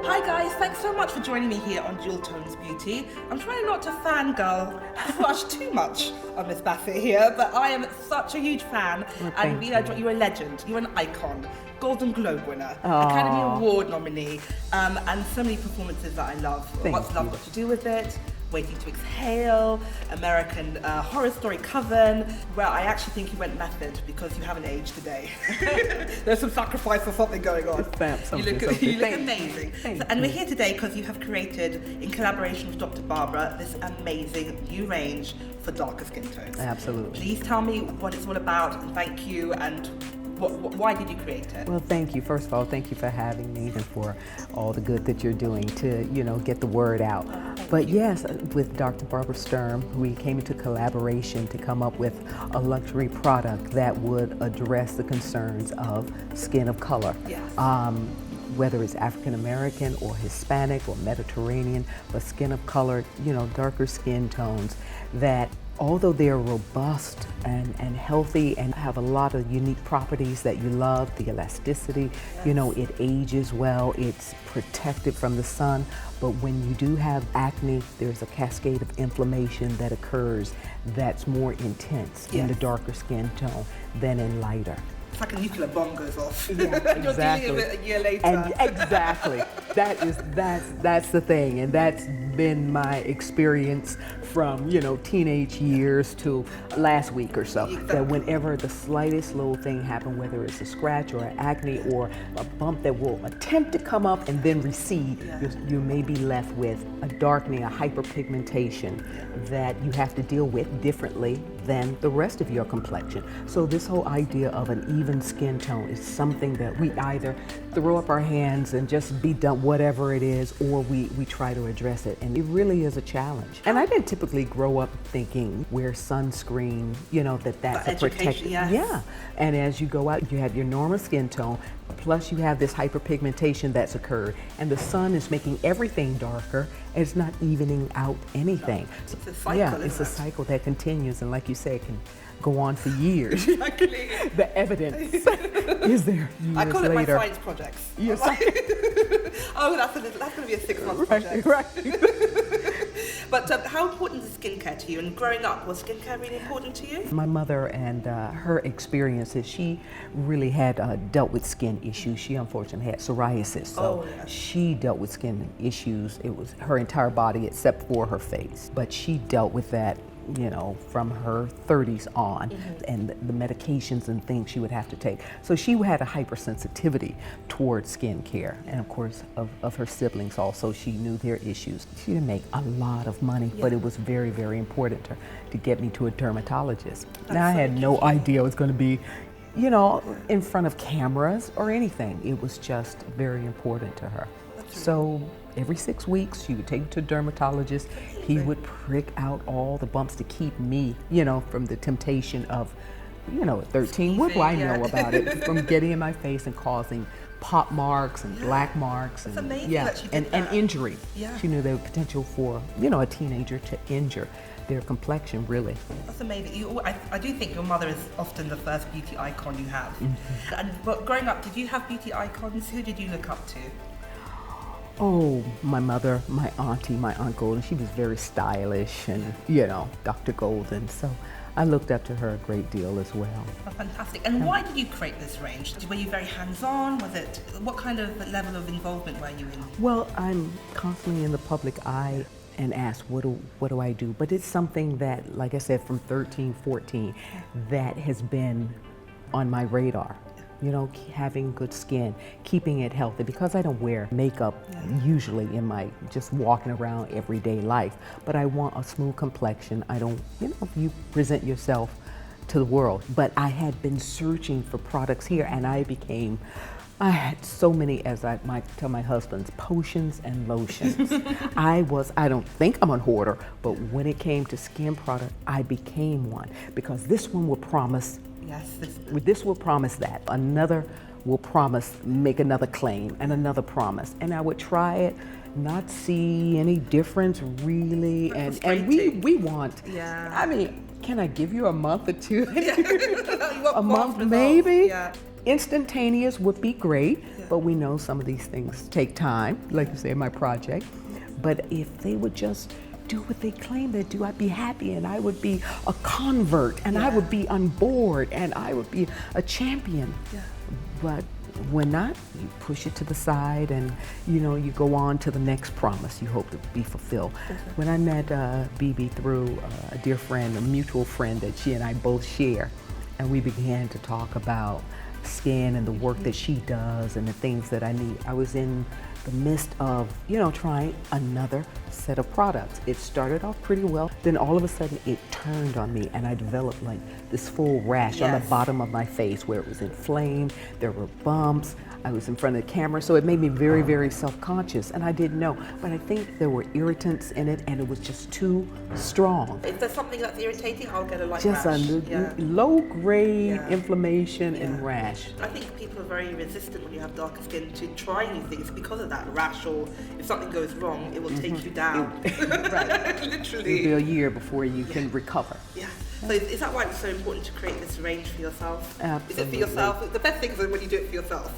Hi guys, thanks so much for joining me here on Jewel Tones Beauty. I'm trying not to fangirl too much on Miss Bassett here, but I am such a huge fan. Well, and you're a legend, you're an icon, Golden Globe winner, Academy Award nominee, and so many performances that I love. What's Love Got to Do with It? Waiting to Exhale, American Horror Story Coven, where I actually think you went method because you haven't aged today. There's some sacrifice or something going on. You look amazing. And we're here today because you have created, in collaboration with Dr. Barbara, this amazing new range for darker skin tones. Absolutely. Please tell me what it's all about, and thank you, and why did you create it? Well, thank you. First of all, thank you for having me and for all the good that you're doing to, get the word out. But yes, with Dr. Barbara Sturm, we came into collaboration to come up with a luxury product that would address the concerns of skin of color. Yes. Whether it's African American or Hispanic or Mediterranean, but skin of color, darker skin tones that, although they're robust and healthy and have a lot of unique properties that you love, the elasticity, it ages well, it's protected from the sun, but when you do have acne, there's a cascade of inflammation that occurs that's more intense in the darker skin tone than in lighter. It's like a nuclear bomb goes off. Yeah, exactly. You're dealing with it a year later. And exactly. That's the thing, and that's been my experience from teenage years to last week or so. Exactly. That whenever the slightest little thing happens, whether it's a scratch or an acne or a bump that will attempt to come up and then recede, you may be left with a darkening, a hyperpigmentation that you have to deal with differently than the rest of your complexion. So this whole idea of an even skin tone is something that we either throw up our hands and just be done whatever it is, or we try to address it. And it really is a challenge. And I didn't typically grow up thinking wear sunscreen, that's a protection. Yes. Yeah. And as you go out, you have your normal skin tone, plus you have this hyperpigmentation that's occurred, and the sun is making everything darker, and it's not evening out anything. It's a cycle, it's a cycle that continues, and like you say, it can go on for years. Exactly. The evidence is there years I call it later. my science projects. Yes. Oh, that's going to be a 6-month project. Right. But how important is skincare to you? And growing up, was skincare really important to you? My mother and her experiences, she really had dealt with skin issues. She unfortunately had psoriasis, so she dealt with skin issues. It was her entire body except for her face. But she dealt with that from her 30s on, and the medications and things she would have to take. So she had a hypersensitivity towards skin care, and of course of her siblings also, she knew their issues. She didn't make a lot of money, but it was very, very important to get me to a dermatologist. Now I had no idea it was going to be in front of cameras or anything. It was just very important to her. So every 6 weeks, she would take me to a dermatologist. He would prick out all the bumps to keep me, from the temptation of, at 13, what do I know about it? From getting in my face and causing pop marks and black marks. That's and amazing that she did and injury. Yeah. She knew there was potential for, a teenager to injure their complexion, really. That's amazing. I do think your mother is often the first beauty icon you have. But growing up, did you have beauty icons? Who did you look up to? Oh, my mother, my auntie, my Aunt Golden. She was very stylish and, Dr. Golden. So I looked up to her a great deal as well. Oh, fantastic. And why did you create this range? Were you very hands-on? What kind of level of involvement were you in? Well, I'm constantly in the public eye and ask, what do I do? But it's something that, like I said, from 13, 14, that has been on my radar. Having good skin, keeping it healthy, because I don't wear makeup usually in my just walking around everyday life, but I want a smooth complexion. I don't, you present yourself to the world. But I had been searching for products here, and I had so many, as I might tell my husband, potions and lotions. I don't think I'm a hoarder, but when it came to skin product, I became one, because this one will promise. Yes. This will promise that. Another will make another claim and another promise. And I would try it, not see any difference really. And we want, I mean, can I give you a month or two? A month maybe? Yeah. Instantaneous would be great, But we know some of these things take time, like you say, my project. But if they would just do what they claim they do, I'd be happy, and I would be a convert, and I would be on board, and I would be a champion. But when not, you push it to the side, and you go on to the next promise you hope to be fulfilled. When I met BB through a dear friend, a mutual friend that she and I both share, and we began to talk about skin and the work that she does and the things that I need, I was in the midst of, trying another set of products. It started off pretty well, then all of a sudden it turned on me, and I developed like this full rash on the bottom of my face where it was inflamed, there were bumps, I was in front of the camera, so it made me very, very self-conscious, and I didn't know. But I think there were irritants in it, and it was just too strong. If there's something that's irritating, I'll get a light just rash. a low-grade inflammation and rash. I think people are very resistant when you have darker skin to try new things because of that rash, or if something goes wrong, it will take you down. Right. Literally. It'll be a year before you can recover. Yeah. So is that why it's so important to create this range for yourself? Absolutely. Is it for yourself? The best thing is when you do it for yourself.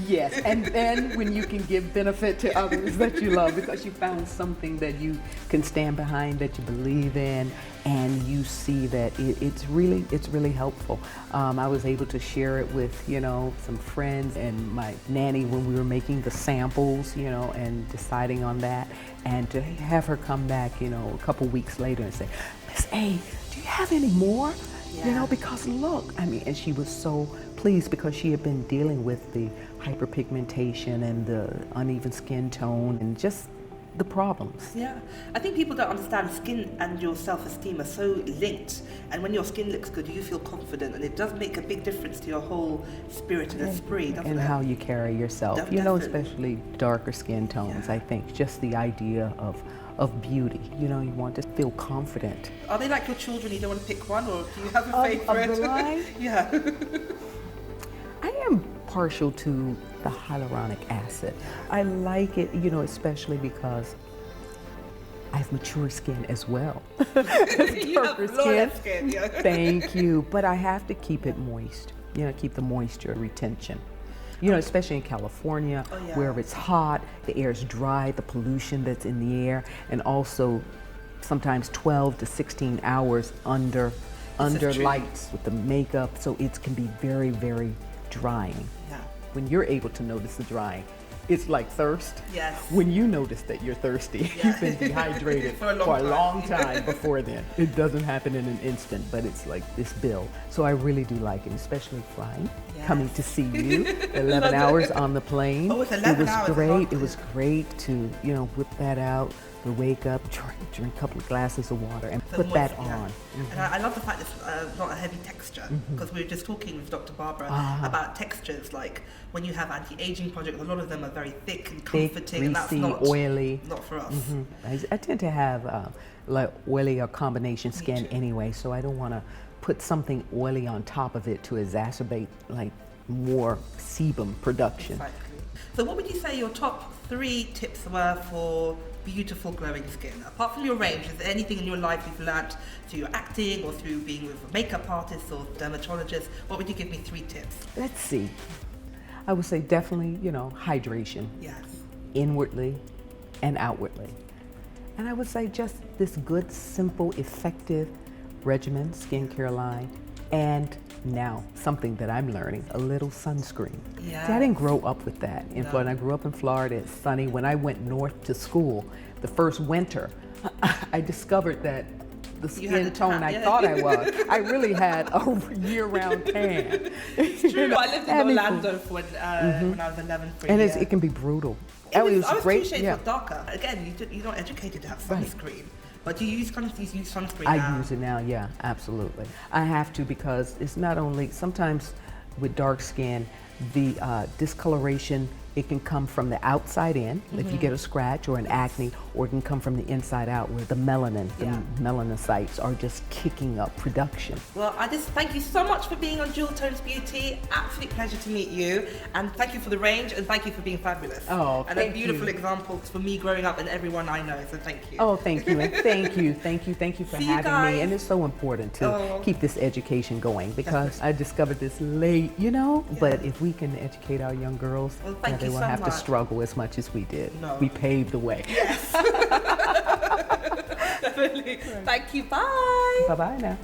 Yes, and then when you can give benefit to others that you love, because you found something that you can stand behind, that you believe in, and you see that it's really helpful. I was able to share it with some friends and my nanny when we were making the samples, and deciding on that, and to have her come back, a couple weeks later and say, "Miss A, do you have any more?" Because look, and she was so pleased because she had been dealing with the hyperpigmentation and the uneven skin tone and just the problems. Yeah, I think people don't understand skin and your self-esteem are so linked, and when your skin looks good, you feel confident, and it does make a big difference to your whole spirit and esprit, doesn't it? And how you carry yourself, especially darker skin tones. I think just the idea of beauty, you want to feel confident. Are they like your children? You don't want to pick one, or do you have a favorite? Of the line? Yeah. I am partial to the hyaluronic acid. I like it, especially because I have mature skin as well. You have flawless skin. Yeah. Thank you, but I have to keep it moist, keep the moisture retention. Especially in California, where it's hot, the air is dry, the pollution that's in the air, and also sometimes 12 to 16 hours under lights with the makeup, so it can be very, very drying. Yeah. When you're able to notice the drying, it's like thirst. Yes. When you notice that you're thirsty, you've been dehydrated for a long time before then. It doesn't happen in an instant, but it's like this bill. So I really do like it, especially flying, coming to see you, 11 hours on the plane. Oh, it's 11 hours. It was great. It was great to, whip that out, to wake up, drink a couple of glasses of water, and put that on. And I love the fact it's not a heavy texture, because we were just talking with Dr. Barbara about textures, like when you have anti-aging projects, a lot of them are very thick and comforting, greasy, and that's not oily. Not for us. I tend to have like oily or combination skin anyway, so I don't want to put something oily on top of it to exacerbate like more sebum production. Exactly. So what would you say your top 3 tips were for beautiful glowing skin? Apart from your range, is there anything in your life you've learnt through your acting or through being with a makeup artist or dermatologist? What would you give me 3 tips? Let's see. I would say definitely, hydration. Yes. Inwardly and outwardly. And I would say just this good, simple, effective regimen, skincare line, and now something that I'm learning, a little sunscreen. Yeah. See, I didn't grow up with that in Florida. I grew up in Florida, it's sunny. When I went north to school, the first winter, I discovered that the skin tone I thought I was, I really had a year-round tan. It's true. I lived in Orlando when I was 11 for a year. And it can be brutal. I was great. It was darker. Again, you're not educated to have sunscreen. Right. But do you use sunscreen now? I use it now, yeah, absolutely. I have to, because it's not only, sometimes with dark skin, the discoloration, it can come from the outside in, if you get a scratch or an acne, or it can come from the inside out, where the melanin, the melanocytes are just kicking up production. Well, I just thank you so much for being on Jewel Tones Beauty. Absolute pleasure to meet you, and thank you for the range, and thank you for being fabulous. Oh, and a beautiful example for me growing up and everyone I know. So thank you. Oh, thank you, and thank you for having me. And it's so important to keep this education going, because I discovered this late, you know. But if we can educate our young girls, they won't have to struggle as much as we did. No. We paved the way. Yes. Definitely. Thank you. Bye. Bye-bye now.